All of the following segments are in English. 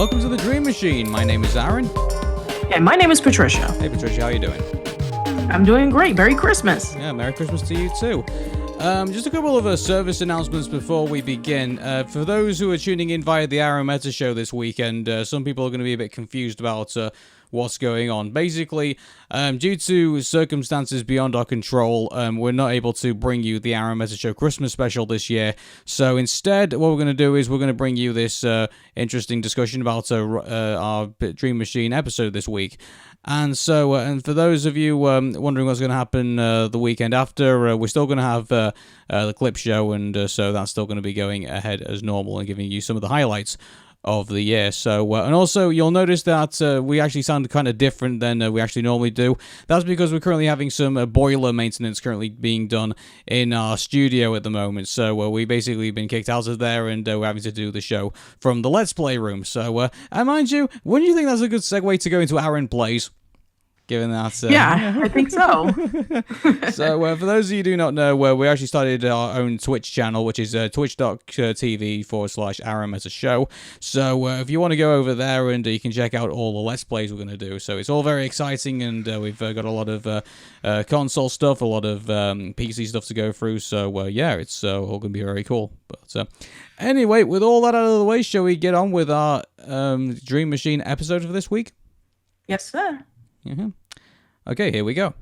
welcome to the Dream Machine. My name is Arun. And my name is Patricia. Hey Patricia, how are you doing? I'm doing great. Merry Christmas. Yeah, Merry Christmas to you too. Just a couple of service announcements before we begin. For those who are tuning in via the Arun Meta show this weekend, some people are going to be a bit confused about what's going on. Basically, due to circumstances beyond our control, we're not able to bring you the Arun Meta Show Christmas special this year. So instead, what we're going to do is we're going to bring you this interesting discussion about our Dream Machine episode this week. And so, and for those of you wondering what's going to happen the weekend after, we're still going to have the clip show, and so that's still going to be going ahead as normal and giving you some of the highlights of the year. So, and also you'll notice that we actually sound kind of different than we actually normally do. That's because we're currently having some boiler maintenance currently being done in our studio at the moment. So we basically been kicked out of there, and we're having to do the show from the Let's Play room. So, and mind you, wouldn't you think that's a good segue to go into Arun Plays? Given that, yeah, I think so. So, for those of you who do not know, we actually started our own Twitch channel, which is twitch.tv/Arun Meta Show. So, if you want to go over there, and you can check out all the Let's Plays we're going to do. So, it's all very exciting, and we've got a lot of console stuff, a lot of PC stuff to go through. So, yeah, it's all going to be very cool. But anyway, with all that out of the way, shall we get on with our Dream Machine episode for this week? Yes, sir. Mm-hmm. Okay, here we go.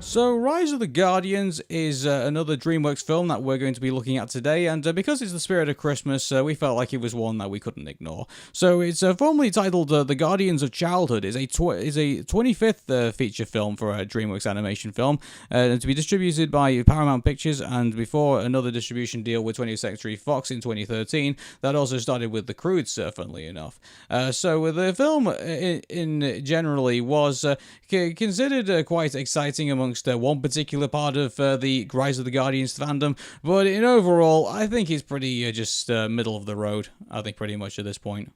So, Rise of the Guardians is another DreamWorks film that we're going to be looking at today, and because it's the spirit of Christmas, we felt like it was one that we couldn't ignore. So, it's formally titled The Guardians of Childhood. Is a 25th feature film for a DreamWorks animation film, to be distributed by Paramount Pictures, and before another distribution deal with 20th Century Fox in 2013, that also started with the Croods, funnily enough. So, the film in generally was considered quite exciting amongst one particular part of the Rise of the Guardians fandom, but in overall, I think it's pretty just middle of the road, I think, pretty much at this point.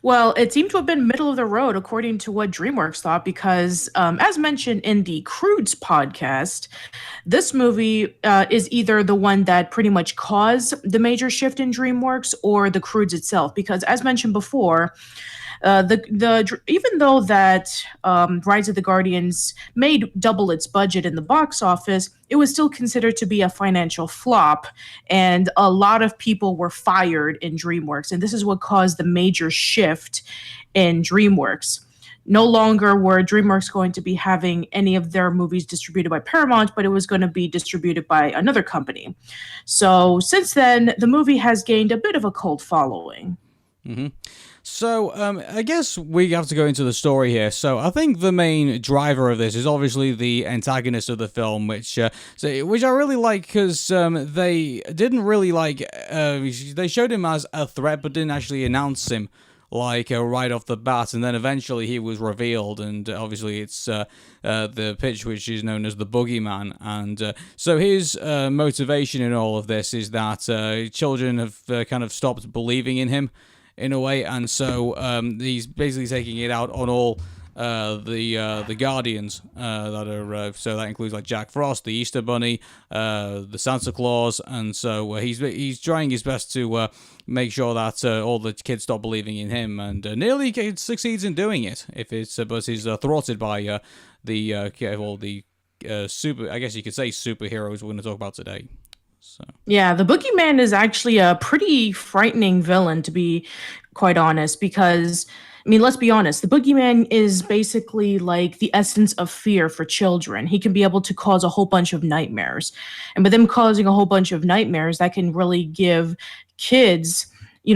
Well, it seemed to have been middle of the road, according to what DreamWorks thought, because as mentioned in the Croods podcast, this movie is either the one that pretty much caused the major shift in DreamWorks or the Croods itself, because as mentioned before, even though that Rise of the Guardians made double its budget in the box office, it was still considered to be a financial flop, and a lot of people were fired in DreamWorks, and this is what caused the major shift in DreamWorks. No longer were DreamWorks going to be having any of their movies distributed by Paramount, but it was going to be distributed by another company. So since then, the movie has gained a bit of a cult following. Mm-hmm. So, I guess we have to go into the story here. So, I think the main driver of this is obviously the antagonist of the film, which I really like, because they didn't really they showed him as a threat, but didn't actually announce him right off the bat, and then eventually he was revealed, and obviously it's the pitch, which is known as the Boogeyman, and so his motivation in all of this is that children have kind of stopped believing in him, in a way, and so he's basically taking it out on all the Guardians that are so that includes like Jack Frost, the Easter Bunny, the Santa Claus, and so he's trying his best to make sure that all the kids stop believing in him, and nearly succeeds in doing it. But he's thwarted by the super, I guess you could say, superheroes we're going to talk about today. So. Yeah, the Boogeyman is actually a pretty frightening villain, to be quite honest, because, I mean, let's be honest, the Boogeyman is basically like the essence of fear for children. He can be able to cause a whole bunch of nightmares. And by them causing a whole bunch of nightmares, that can really give kids,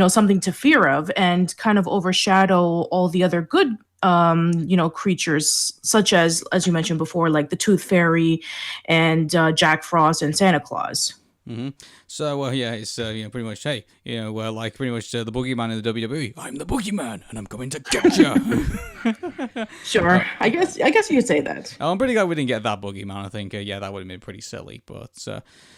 something to fear of and kind of overshadow all the other good creatures, such as you mentioned before, like the Tooth Fairy and Jack Frost and Santa Claus. So yeah, it's pretty much hey, like pretty much the Boogeyman in the WWE. I'm the Boogeyman, and I'm coming to get you. Sure, I guess you could say that. I'm pretty glad we didn't get that Boogeyman. I think yeah, that would have been pretty silly. But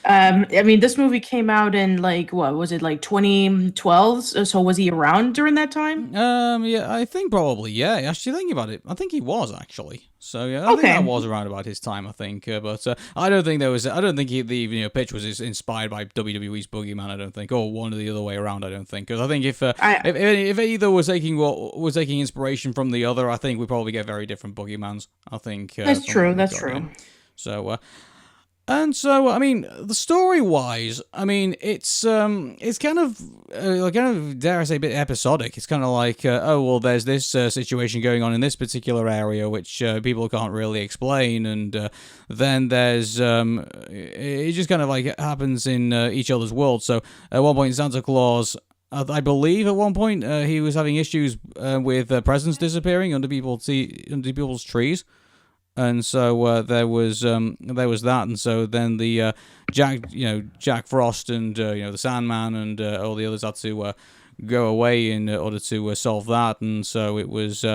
I mean, this movie came out in like what was it, like 2012? So was he around during that time? yeah, I think probably yeah. Actually, thinking about it, I think he was actually. So yeah, I think Okay. that was around about his time. I think, but I don't think there was. I don't think the pitch was inspired by WWE's Boogeyman. I don't think, or one or the other way around. I don't think, because I think if either was taking inspiration from the other, I think we probably get very different Boogeyman's. I think That's from true. what we That's got, true. yeah. So. And so, I mean, the story-wise, I mean, it's kind of, dare I say, a bit episodic. It's kind of like, oh, well, there's this situation going on in this particular area, which people can't really explain, and then there's, it just kind of like happens in each other's world. So, at one point, Santa Claus, I believe at one point, he was having issues with presents disappearing under people's trees. And so there was that, and so then the Jack Frost and the Sandman and all the others had to go away in order to solve that, and so it was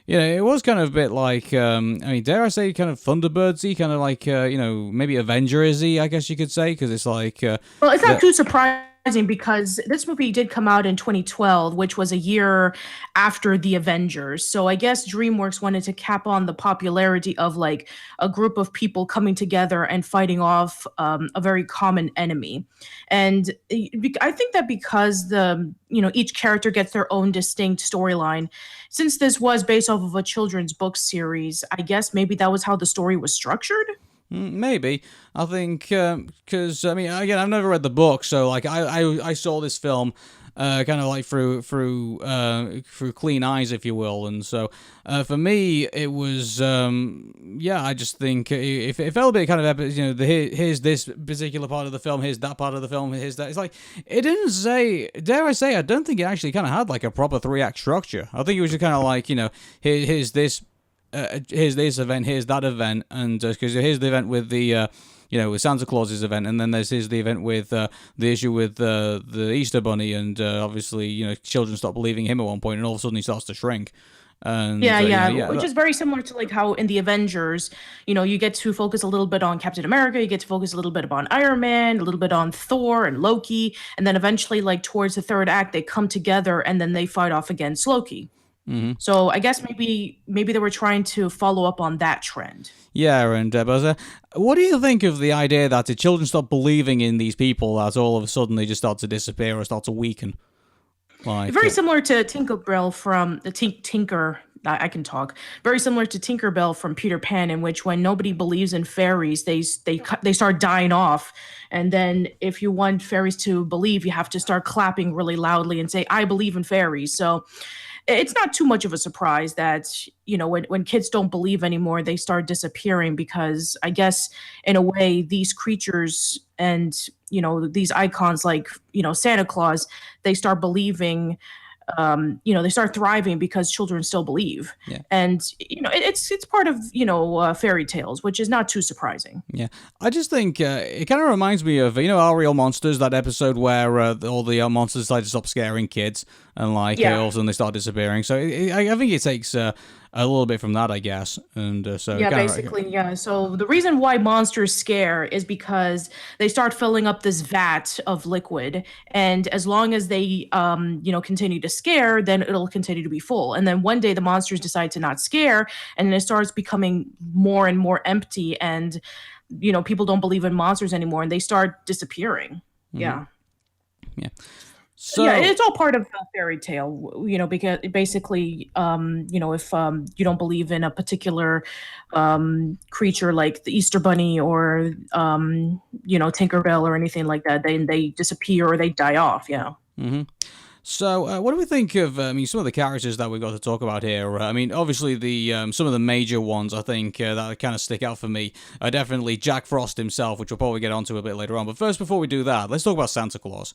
it was kind of a bit like I mean, dare I say, kind of Thunderbirds-y, kind of like maybe Avengers-y, I guess you could say, because it's like Well, it's not too surprising because this movie did come out in 2012, which was a year after the Avengers. So I guess DreamWorks wanted to cap on the popularity of like a group of people coming together and fighting off a very common enemy. And I think that because each character gets their own distinct storyline, since this was based off of a children's book series, I guess maybe that was how the story was structured. Maybe. I think because I mean, again, I've never read the book, so like I saw this film kind of like through clean eyes, if you will, and so for me it was I just think it felt a bit kind of here's this particular part of the film, here's that part of the film, here's that. It's like it didn't say, dare I say, I don't think it actually kind of had like a proper 3-act structure. I think it was just kind of like here's this. Here's this event, here's that event, and because here's the event with the with Santa Claus's event, and then here's the event with the issue with the Easter Bunny, and obviously children stop believing him at one point, and all of a sudden he starts to shrink. And Which is very similar to like how in the Avengers, you get to focus a little bit on Captain America, you get to focus a little bit on Iron Man, a little bit on Thor and Loki, and then eventually, like towards the third act, they come together and then they fight off against Loki. So I guess maybe they were trying to follow up on that trend. Yeah, and what do you think of the idea that the children stop believing in these people, that all of a sudden they just start to disappear or start to weaken? Like very similar to Tinkerbell from the Tinker. I can talk. Very similar to Tinkerbell from Peter Pan, in which when nobody believes in fairies, they start dying off, and then if you want fairies to believe, you have to start clapping really loudly and say, "I believe in fairies." So it's not too much of a surprise that when kids don't believe anymore, they start disappearing, because I guess in a way these creatures and these icons like Santa Claus, they start believing, they start thriving because children still believe. Yeah. And it's part of fairy tales, which is not too surprising. Yeah, I just think it kind of reminds me of Our Real Monsters, that episode where all the monsters decide to stop scaring kids, and all of a sudden they start disappearing. So I think it takes a little bit from that, I guess. And so basically. So the reason why monsters scare is because they start filling up this vat of liquid, and as long as they continue to scare, then it'll continue to be full. And then one day the monsters decide to not scare, and then it starts becoming more and more empty, and people don't believe in monsters anymore, and they start disappearing. Yeah. So it's all part of a fairy tale, because basically, if you don't believe in a particular creature like the Easter Bunny or Tinkerbell or anything like that, then they disappear or they die off. Yeah. So, what do we think of, some of the characters that we've got to talk about here? Obviously, some of the major ones, I think, that kind of stick out for me are definitely Jack Frost himself, which we'll probably get onto a bit later on. But first, before we do that, let's talk about Santa Claus.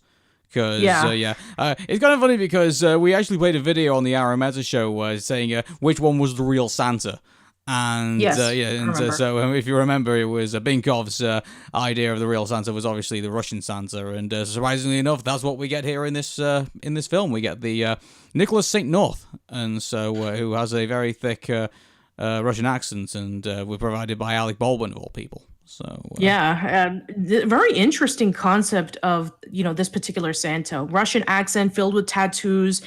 Because, it's kind of funny because we actually played a video on the Arun Show saying which one was the real Santa. And Yes, yeah, I and remember. so if you remember, it was Binkov's idea of the real Santa was obviously the Russian Santa, and surprisingly enough, that's what we get here in this film. We get the Nicholas Saint North, and so who has a very thick Russian accent, and we're provided by Alec Baldwin of all people. So Yeah, very interesting concept of this particular Santa. Russian accent, filled with tattoos,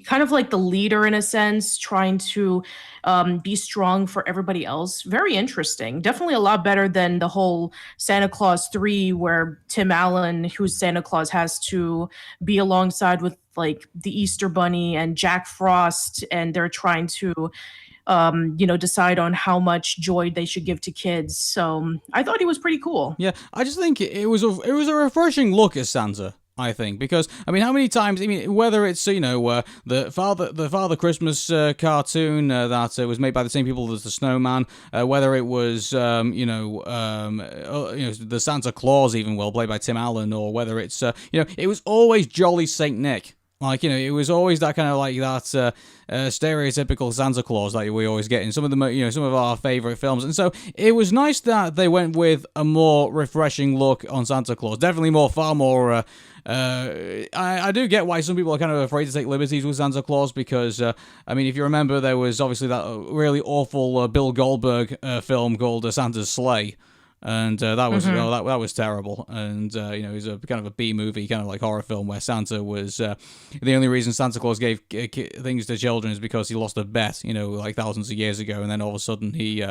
kind of like the leader in a sense, trying to be strong for everybody else. Very interesting. Definitely a lot better than the whole Santa Claus 3, where Tim Allen, who's Santa Claus, has to be alongside with like the Easter Bunny and Jack Frost, and they're trying to decide on how much joy they should give to kids. So I thought he was pretty cool. yeah, I just think it was a refreshing look at Santa. I think because I mean, how many times? I mean, whether it's the Father Christmas cartoon that was made by the same people as the Snowman, whether it was the Santa Claus even played by Tim Allen, or whether it's it was always Jolly Saint Nick. Like, it was always that kind of like that stereotypical Santa Claus that we always get in some of some of our favorite films. And so it was nice that they went with a more refreshing look on Santa Claus. Definitely far more. I do get why some people are kind of afraid to take liberties with Santa Claus because, I mean, if you remember, there was obviously that really awful Bill Goldberg film called Santa's Sleigh. And that was that was terrible, and it was a kind of a B movie, kind of like horror film where Santa was the only reason Santa Claus gave things to children is because he lost a bet, like thousands of years ago, and then all of a sudden he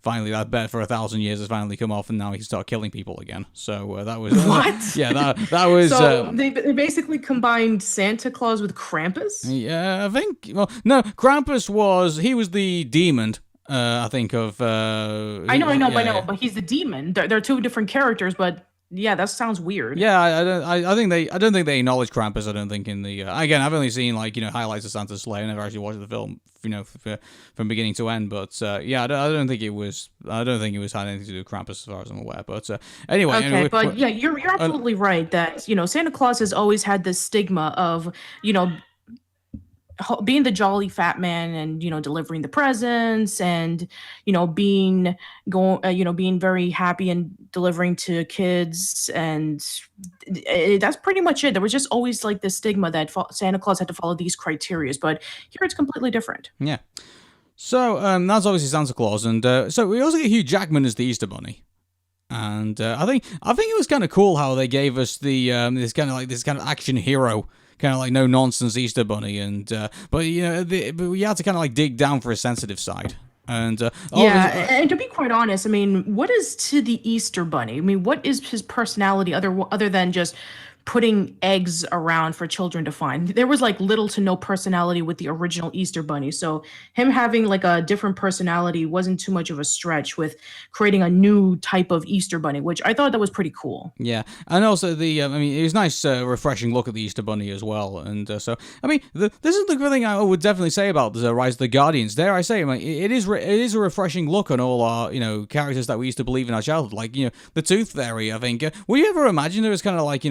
finally that bet for 1,000 years has finally come off, and now he can start killing people again. So that was What? yeah, that was. So they basically combined Santa Claus with Krampus? Yeah, I think. Well, no, Krampus was the demon. I think of. I know, but he's the demon. They're two different characters, but yeah, that sounds weird. Yeah, I don't think they acknowledge Krampus. I don't think in the again, I've only seen highlights of Santa's Sleigh. I never actually watched the film, from beginning to end. But yeah, I don't think it was. I don't think it was had anything to do with Krampus, as far as I'm aware. But anyway, Okay, but yeah, you're absolutely right that Santa Claus has always had this stigma of being the jolly fat man and delivering the presents and being very happy and delivering to kids, and that's pretty much it. There was just always like this stigma that Santa Claus had to follow these criteria, but here it's completely different. yeah. So that's obviously Santa Claus, and so we also get Hugh Jackman as the Easter Bunny. And I think it was kind of cool how they gave us the this kind of action hero, kind of like no nonsense Easter Bunny, and but we had to kind of like dig down for a sensitive side. And and to be quite honest, I mean, what is to the Easter Bunny? I mean, what is his personality other than just putting eggs around for children to find? There was like little to no personality with the original Easter Bunny. So him having like a different personality wasn't too much of a stretch with creating a new type of Easter Bunny, which I thought that was pretty cool. Yeah, and also I mean, it was nice, refreshing look at the Easter Bunny as well, and so I mean, this is the good thing I would definitely say about the Rise of the Guardians. Dare I say, I mean, it is a refreshing look on all our characters that we used to believe in our childhood, like the Tooth Fairy. I think. Would you ever imagine it was kind of like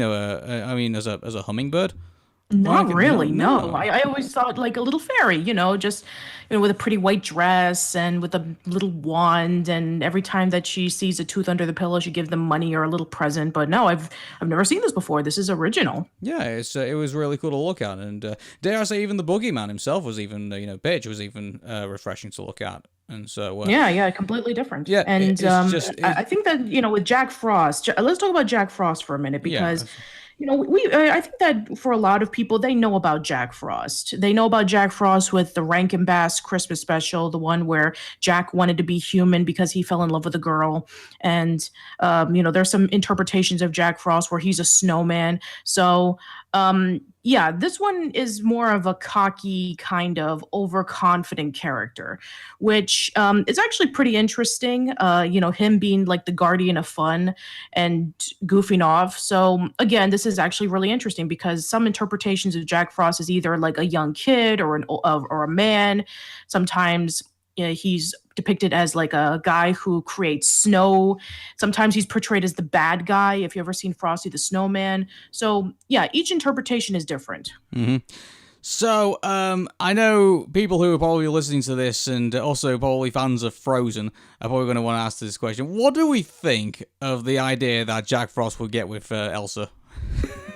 I mean, as a hummingbird? Not Like, really, no. no. I always thought like a little fairy, just with a pretty white dress and with a little wand, and every time that she sees a tooth under the pillow, she gives them money or a little present. But no, I've never seen this before. This is original. Yeah, it was really cool to look at, and dare I say, even the Boogeyman himself was even Pidge was even refreshing to look at, and so Yeah, completely different. yeah, And it's just I think that with Jack Frost, let's talk about Jack Frost for a minute yeah. because I think that for a lot of people, they know about Jack Frost. They know about Jack Frost with the Rankin Bass Christmas special, the one where Jack wanted to be human because he fell in love with a girl. And, there's some interpretations of Jack Frost where he's a snowman. So, yeah, this one is more of a cocky, kind of overconfident character, which is actually pretty interesting. Him being like the guardian of fun and goofing off. So again, this is actually really interesting because some interpretations of Jack Frost is either like a young kid or a man. Sometimes he's depicted as like a guy who creates snow. Sometimes he's portrayed as the bad guy, if you ever seen Frosty the Snowman. So yeah, each interpretation is different. hmm So, I know people who are probably listening to this and also probably fans of Frozen are probably going to want to ask this question. What do we think of the idea that Jack Frost would get with Elsa?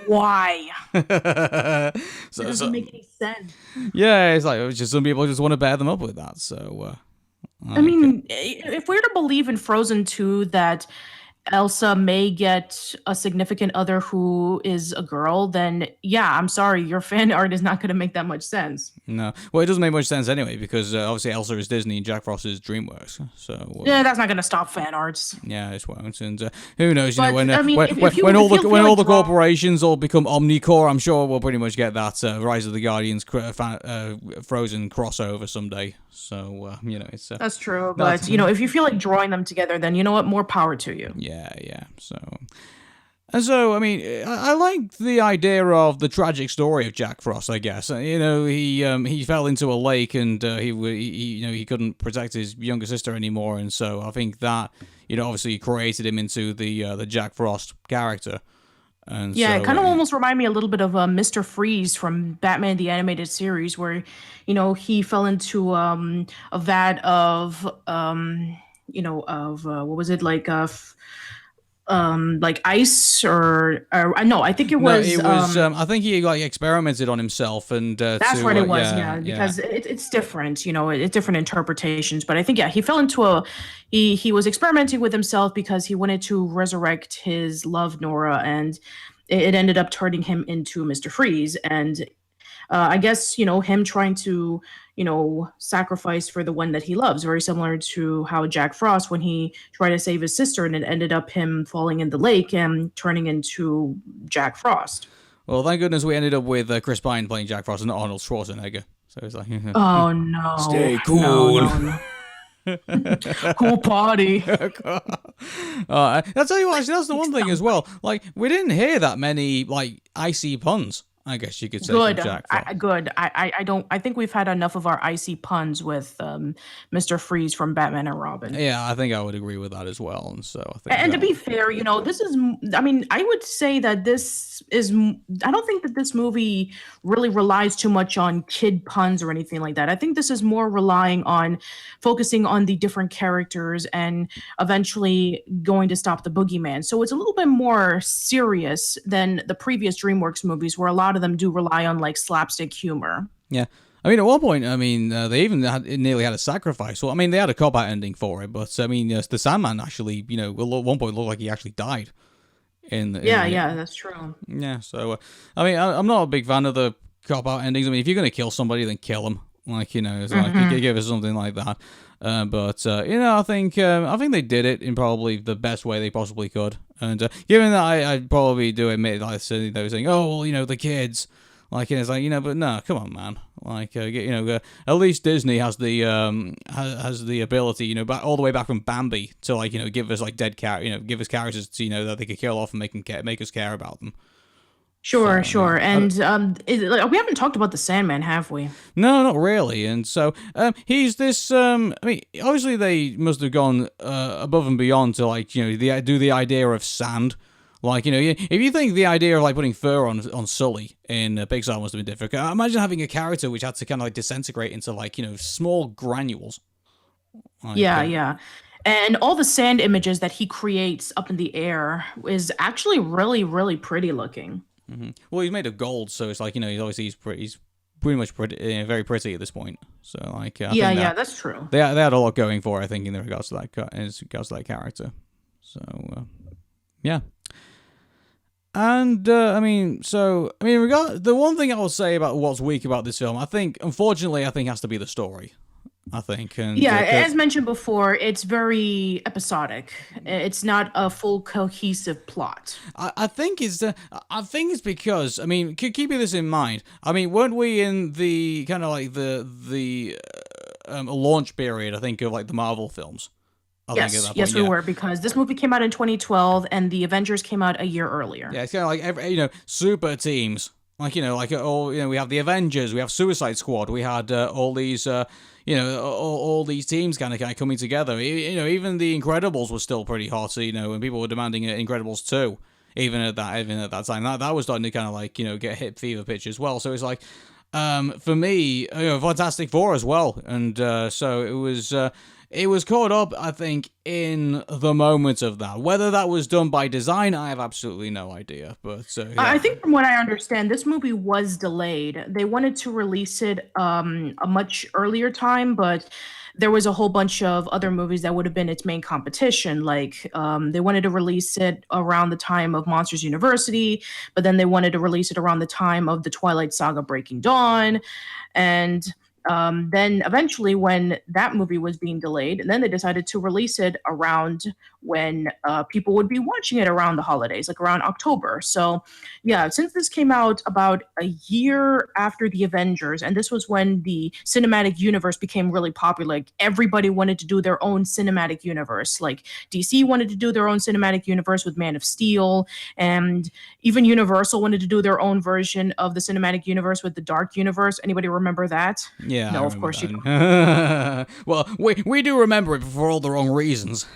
Why? so, It doesn't make any sense. Yeah, it's just some people just want to bear them up with that. So, I mean, if we're to believe in Frozen 2 that Elsa may get a significant other who is a girl, then yeah, I'm sorry, your fan art is not going to make that much sense. no. Well, it doesn't make much sense anyway, because obviously Elsa is Disney and Jack Frost is DreamWorks. So Yeah, that's not going to stop fan arts. yeah, it won't. And who knows? But, When I mean, when all the like corporations all become Omnicore, I'm sure we'll pretty much get that Rise of the Guardians Frozen crossover someday. So it's That's true, but if you feel like drawing them together, then you know what? More power to you. yeah. So I mean, I like the idea of the tragic story of Jack Frost. I guess he fell into a lake and he couldn't protect his younger sister anymore, and so I think that obviously created him into the Jack Frost character. And Yeah, so, it kind of almost reminded me a little bit of Mr. Freeze from Batman the Animated Series, where he fell into a vat of what was it like ice or no, I think it was. No, it was. I think he experimented on himself, and that's what it was. Yeah, because it's different. It's different interpretations. But I think he fell into he was experimenting with himself because he wanted to resurrect his love Nora, and it ended up turning him into Mr. Freeze. And I guess him trying to sacrifice for the one that he loves, very similar to how Jack Frost, when he tried to save his sister, and it ended up him falling in the lake and turning into Jack Frost. Well, thank goodness we ended up with Chris Pine playing Jack Frost and not Arnold Schwarzenegger. So it's like, oh no, stay cool. No. Cool party. I'll tell you what, actually, that's the one thing as well. Like, we didn't hear that many icy puns, I guess you could say. Good. From Jack Frost. Good. I don't. I think we've had enough of our icy puns with Mr. Freeze from Batman and Robin. Yeah, I think I would agree with that as well. And so I think. And to be fair, this is. I mean, I would say that this is. I don't think that this movie really relies too much on kid puns or anything like that. I think this is more relying on focusing on the different characters and eventually going to stop the boogeyman. So it's a little bit more serious than the previous DreamWorks movies, where a lot of them do rely on slapstick humor. Yeah. I mean, at one point, they even nearly had a sacrifice. Well, I mean, they had a cop-out ending for it, but I mean, the Sandman actually, at one point looked like he actually died. Yeah, that's true. Yeah, so, I mean, I'm not a big fan of the cop-out endings. I mean, if you're going to kill somebody, then kill them. It's like, you give us something like that. But I think they did it in probably the best way they possibly could. And given that I probably do admit, they were saying, oh, well, the kids. It's like, but no, come on, man. At least Disney has the ability, all the way back from Bambi to give us dead give us characters that they could kill off and make us care about them. Sure. And we haven't talked about the Sandman, have we? No, not really. And so he's this. I mean, obviously they must have gone above and beyond to do the idea of sand. If you think the idea of putting fur on Sully in Pixar must have been difficult, imagine having a character which had to kind of disintegrate into small granules. Yeah. And all the sand images that he creates up in the air is actually really, really pretty looking. Mm-hmm. Well, he's made of gold, so it's he's pretty much very pretty at this point. So I think that's true. They had a lot going for, I think, in regards to that character. So yeah. And the one thing I will say about what's weak about this film, unfortunately, has to be the story. And as mentioned before, it's very episodic. It's not a full cohesive plot. I think it's because keeping this in mind. Weren't we in the kind of the launch period? I think of the Marvel films. Yes, we were, because this movie came out in 2012 and the Avengers came out a year earlier. Yeah, it's kind of super teams. We have the Avengers, we have Suicide Squad, we had all these all these teams kind of coming together. Even the Incredibles was still pretty hot, when people were demanding Incredibles 2. Even at that time, that was starting to kind of get hit fever pitch as well. So it's For me, Fantastic Four as well, and so it was caught up, I think, in the moment of that. Whether that was done by design, I have absolutely no idea. But I yeah. think from what I understand, this movie was delayed. They wanted to release it a much earlier time, but there was a whole bunch of other movies that would have been its main competition. Like they wanted to release it around the time of Monsters University, but then they wanted to release it around the time of the Twilight Saga Breaking Dawn. And then eventually, when that movie was being delayed, and then they decided to release it around when people would be watching it around the holidays, like around October. So, yeah, since this came out about a year after the Avengers, and this was when the cinematic universe became really popular, like everybody wanted to do their own cinematic universe. Like DC wanted to do their own cinematic universe with Man of Steel, and even Universal wanted to do their own version of the cinematic universe with the Dark Universe. Anybody remember that? Yeah, I No, of remember course you don't. that. Well, we do remember it for all the wrong reasons.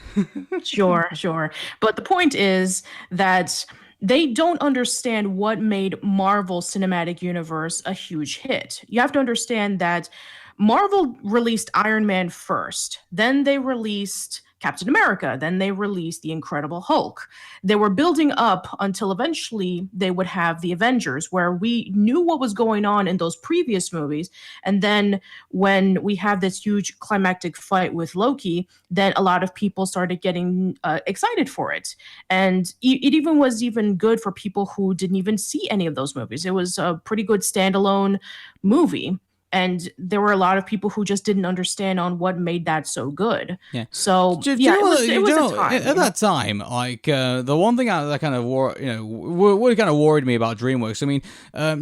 Sure, sure. But the point is that they don't understand what made Marvel Cinematic Universe a huge hit. You have to understand that Marvel released Iron Man first, then they released Captain America, then they released The Incredible Hulk. They were building up until eventually they would have the Avengers, where we knew what was going on in those previous movies. And then when we have this huge climactic fight with Loki, then a lot of people started getting excited for it. And it even was even good for people who didn't even see any of those movies. It was a pretty good standalone movie. And there were a lot of people who just didn't understand on what made that so good. Yeah. So Do yeah, you know, it was a time. at that time, like the one thing that kind of what kind of worried me about DreamWorks. I mean,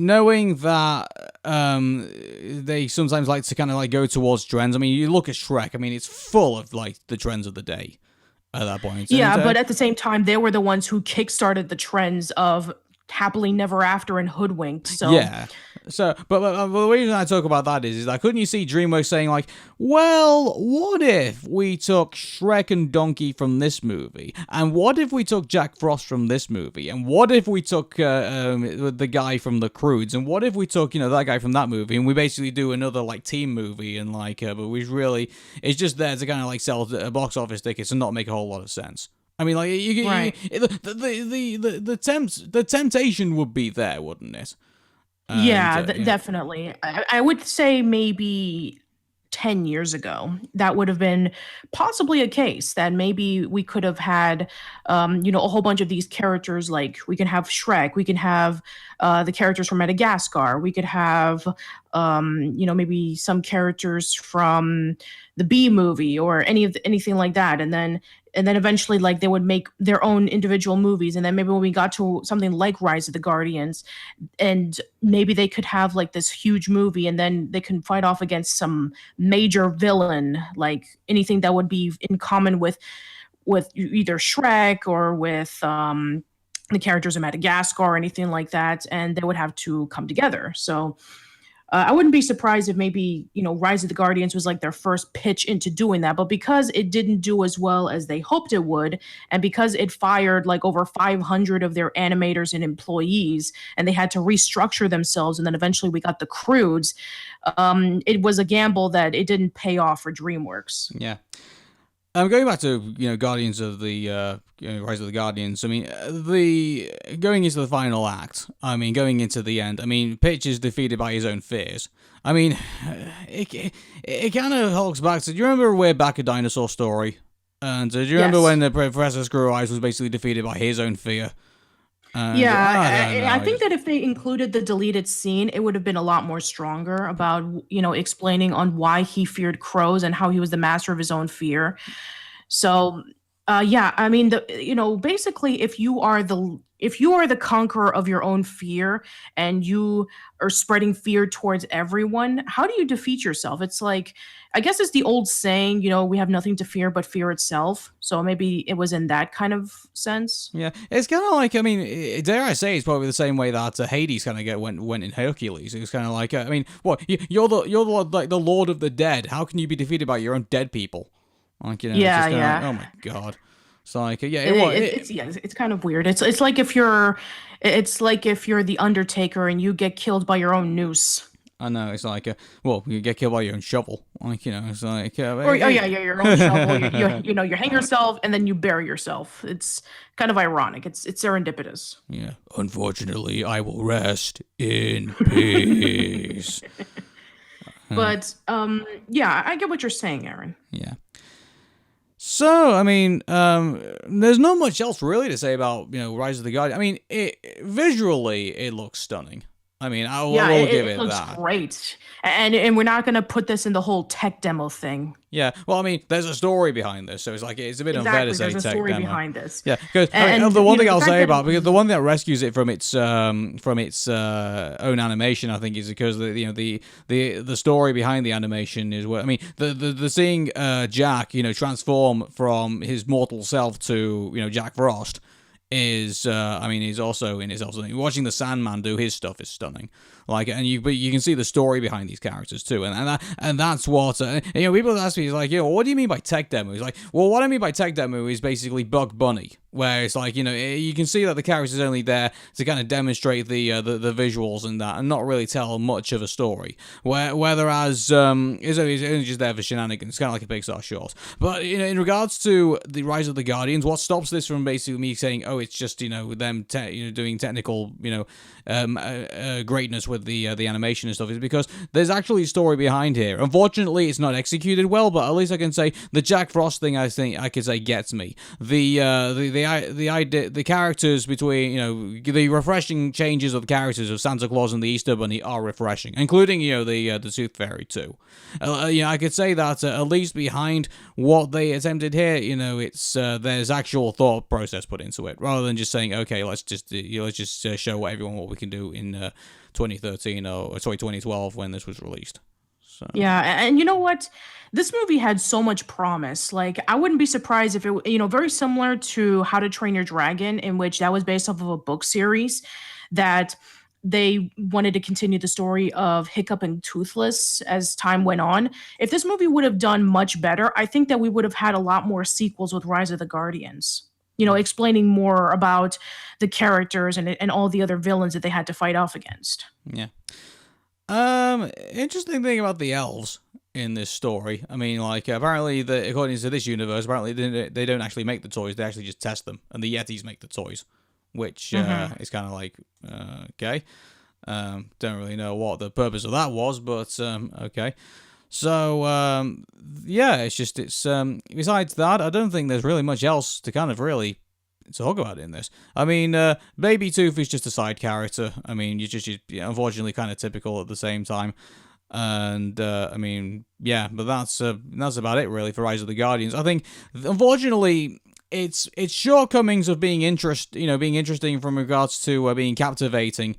knowing that they sometimes like to kind of like go towards trends. I mean, you look at Shrek. I mean, it's full of like the trends of the day at that point. Yeah, And, but at the same time, they were the ones who kickstarted the trends of happily never after and hoodwinked. So yeah. So, but the reason I talk about that is that couldn't you see DreamWorks saying like, well, what if we took Shrek and Donkey from this movie, and what if we took Jack Frost from this movie, and what if we took the guy from the Croods, and what if we took that guy from that movie, and we basically do another like team movie, and like, but we really it's just there to kind of like sell box office tickets and not make a whole lot of sense. I mean, like right. the temptation would be there, wouldn't it? Yeah, And, yeah. definitely. I would say maybe 10 years ago, that would have been possibly a case that maybe we could have had, a whole bunch of these characters. Like we can have Shrek, we can have the characters from Madagascar, we could have, maybe some characters from the Bee movie or anything like that. And then eventually like they would make their own individual movies, and then maybe when we got to something like Rise of the Guardians, and maybe they could have like this huge movie, and then they can fight off against some major villain, like anything that would be in common with either Shrek or with the characters of Madagascar or anything like that, and they would have to come together. So I wouldn't be surprised if maybe, Rise of the Guardians was like their first pitch into doing that. But because it didn't do as well as they hoped it would, and because it fired like over 500 of their animators and employees, and they had to restructure themselves, and then eventually we got the Croods, it was a gamble that it didn't pay off for DreamWorks. Yeah. Going back to Guardians of the Rise of the Guardians. I mean, the going into the final act. I mean, going into the end. I mean, Pitch is defeated by his own fears. I mean, it kind of harks back to. Do you remember Way Back, a Dinosaur Story? And do you remember when the Professor Screw Eyes was basically defeated by his own fear? And, Yeah, I think that if they included the deleted scene, it would have been a lot more stronger about, explaining on why he feared crows and how he was the master of his own fear. So, yeah, I mean, basically, if you are the conqueror of your own fear and you are spreading fear towards everyone, how do you defeat yourself? It's like, I guess it's the old saying, we have nothing to fear but fear itself. So maybe it was in that kind of sense. Yeah, it's kind of like, I mean, dare I say, it's probably the same way that Hades kind of went in Hercules. It was kind of like, I mean, what you're the Lord of the Dead. How can you be defeated by your own dead people? Like, Yeah, it's just yeah. like, oh my god. It's like, yeah, It's kind of weird. It's like if you're the Undertaker and you get killed by your own noose. I know, it's like, well, you get killed by your own shovel. Like, it's like... Or your own shovel. You hang yourself and then you bury yourself. It's kind of ironic. It's serendipitous. Yeah. Unfortunately, I will rest in peace. But yeah, I get what you're saying, Aaron. Yeah. So, I mean, there's not much else really to say about, Rise of the Guardian. I mean, visually, it looks stunning. I mean, I will give it looks that. Great. And we're not going to put this in the whole tech demo thing. Yeah, well, I mean, there's a story behind this, so it's like it's a bit unfair to say there's a tech story demo. behind this. Yeah, because the one thing I'll say about because the one thing that rescues it from its own animation, I think, is because the story behind the animation is what I mean. The seeing Jack transform from his mortal self to Jack Frost is is also in itself something. Watching the Sandman do his stuff is stunning. But you can see the story behind these characters too, and that's what people ask me, like, what do you mean by tech demo? It's like, well, what I mean by tech demo is basically Bug Bunny, where it's like you can see that the character's only there to kind of demonstrate the visuals and that, and not really tell much of a story. Whereas it's only just there for shenanigans. It's kind of like a Pixar short. But in regards to the Rise of the Guardians, what stops this from basically me saying, oh, it's just them doing technical greatness with the animation and stuff is because there's actually a story behind here. Unfortunately, it's not executed well, but at least I can say the Jack Frost thing. I think I could say gets me. The idea, the characters between the refreshing changes of the characters of Santa Claus and the Easter Bunny are refreshing, including the Tooth Fairy too. I could say that at least behind what they attempted here, it's there's actual thought process put into it, rather than just saying, okay, let's just show everyone what we can do in 2013 or 2012 when this was released. So. Yeah, and you know what? This movie had so much promise. Like, I wouldn't be surprised if it, very similar to How to Train Your Dragon, in which that was based off of a book series that they wanted to continue the story of Hiccup and Toothless as time went on. If this movie would have done much better, I think that we would have had a lot more sequels with Rise of the Guardians. Explaining more about the characters and all the other villains that they had to fight off against. Yeah. Interesting thing about the elves in this story. I mean, like, apparently, according to this universe, apparently they don't actually make the toys. They actually just test them, and the Yetis make the toys, which is kind of like, okay. Don't really know what the purpose of that was, but okay. So, yeah, it's besides that, I don't think there's really much else to kind of really talk about in this. I mean, Baby Tooth is just a side character. I mean, you're unfortunately kind of typical at the same time. And, I mean, yeah, but that's about it, really, for Rise of the Guardians. I think, unfortunately, its shortcomings of being interesting from regards to being captivating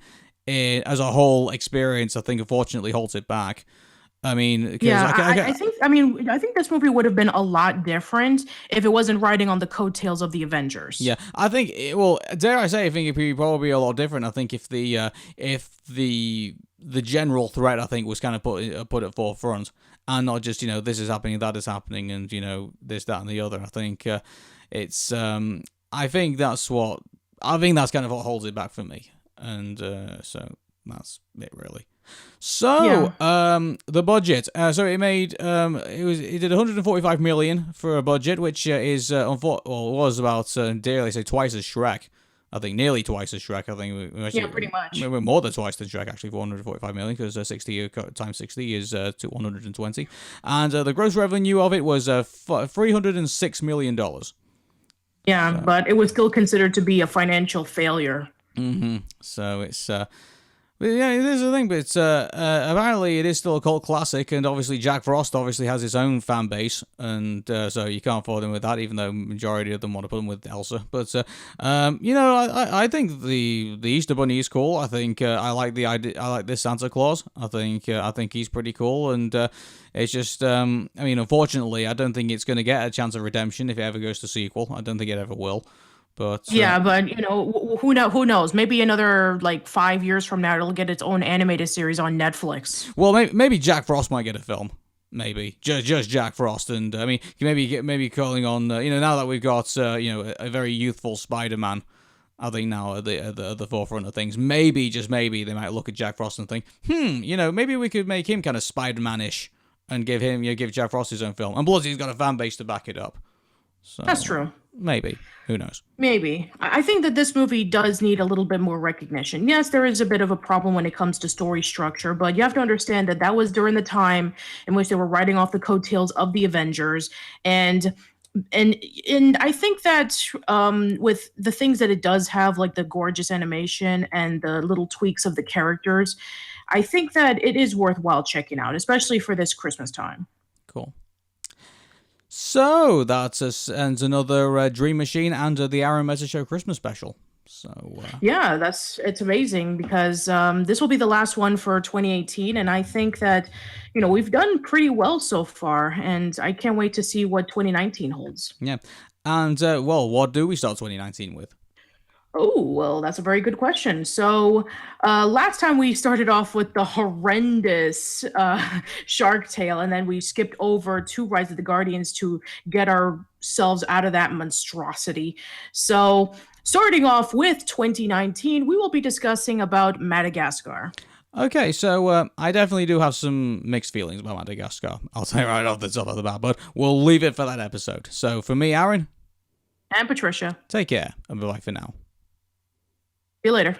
as a whole experience, I think, unfortunately holds it back. I mean, yeah, I think this movie would have been a lot different if it wasn't riding on the coattails of the Avengers. Yeah, I think. Dare I say, I think it'd be probably a lot different. I think if the general threat, I think, was kind of put at forefront, and not just this is happening, that is happening, and this, that, and the other. I think it's. I think that's kind of what holds it back for me, and so that's it really. So, the budget. So it made it did 145 million for a budget, which was about dearly say twice as Shrek. I think nearly twice as Shrek. I think pretty much. We're more than twice than Shrek actually for 145 million because 60 times 60 is 120, and the gross revenue of it was $306 million. Yeah, but it was still considered to be a financial failure. Mm-hmm. So it's. But yeah, there's the thing, but apparently it is still a cult classic, and obviously Jack Frost obviously has his own fan base, and so you can't afford him with that, even though majority of them want to put him with Elsa. But I think the Easter Bunny is cool. I think I like the idea. I like this Santa Claus. I think he's pretty cool, and it's just unfortunately, I don't think it's going to get a chance of redemption if it ever goes to sequel. I don't think it ever will. But yeah, but who knows? Maybe another 5 years from now, it'll get its own animated series on Netflix. Well, maybe Jack Frost might get a film. Maybe just Jack Frost, and maybe calling on now that we've got a very youthful Spider-Man, I think now at the forefront of things. Maybe, just maybe, they might look at Jack Frost and think, maybe we could make him kind of Spider-Man-ish and give Jack Frost his own film. And plus, he's got a fan base to back it up. So That's true. Maybe. Who knows? Maybe. I think that this movie does need a little bit more recognition. Yes, there is a bit of a problem when it comes to story structure, but you have to understand that that was during the time in which they were writing off the coattails of the Avengers, and I think that with the things that it does have, like the gorgeous animation and the little tweaks of the characters, I think that it is worthwhile checking out, especially for this Christmas time. Cool. So that's ends another Dream Machine and the Arun Meta Show Christmas special. So yeah, it's amazing because this will be the last one for 2018, and I think that we've done pretty well so far, and I can't wait to see what 2019 holds. Yeah, and what do we start 2019 with? Oh, well, that's a very good question. So, last time we started off with the horrendous Shark Tale, and then we skipped over to Rise of the Guardians to get ourselves out of that monstrosity. So, starting off with 2019, we will be discussing about Madagascar. Okay, so I definitely do have some mixed feelings about Madagascar. I'll say right off the top of the bat, but we'll leave it for that episode. So, for me, Arun. And Patricia. Take care, and bye-bye for now. See you later.